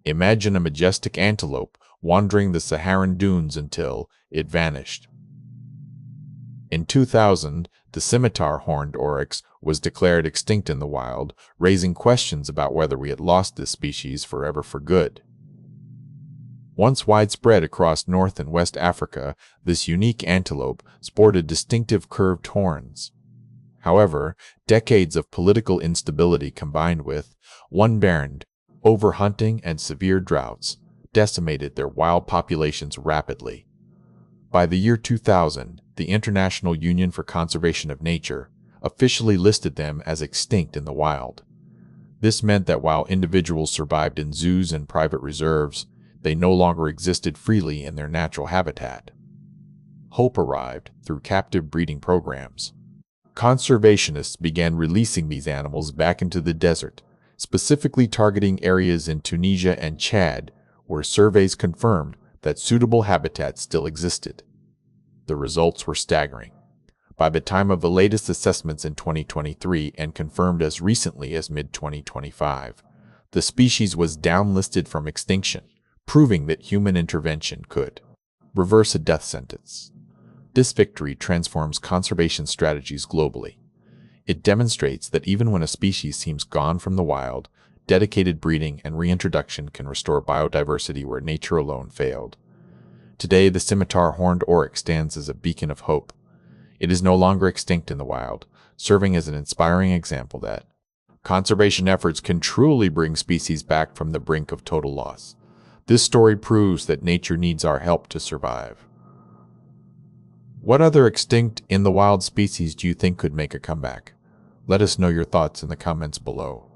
Imagine a majestic antelope wandering the Saharan dunes until it vanished. In 2000, the Scimitar-Horned Oryx was declared extinct in the wild, raising questions about whether we had lost this species forever for good. Once widespread across North and West Africa, this unique antelope sported distinctive curved horns. However, decades of political instability combined with, one barren, overhunting and severe droughts decimated their wild populations rapidly. By the year 2000, the International Union for Conservation of Nature officially listed them as extinct in the wild. This meant that while individuals survived in zoos and private reserves, they no longer existed freely in their natural habitat. Hope arrived through captive breeding programs. Conservationists began releasing these animals back into the desert, specifically targeting areas in Tunisia and Chad, where surveys confirmed that suitable habitats still existed. The results were staggering. By the time of the latest assessments in 2023 and confirmed as recently as mid-2025, the species was downlisted from extinction, proving that human intervention could reverse a death sentence. This victory transforms conservation strategies globally. It demonstrates that even when a species seems gone from the wild, dedicated breeding and reintroduction can restore biodiversity where nature alone failed. Today, the Scimitar-Horned Oryx stands as a beacon of hope. It is no longer extinct in the wild, serving as an inspiring example that conservation efforts can truly bring species back from the brink of total loss. This story proves that nature needs our help to survive. What other extinct in the wild species do you think could make a comeback? Let us know your thoughts in the comments below.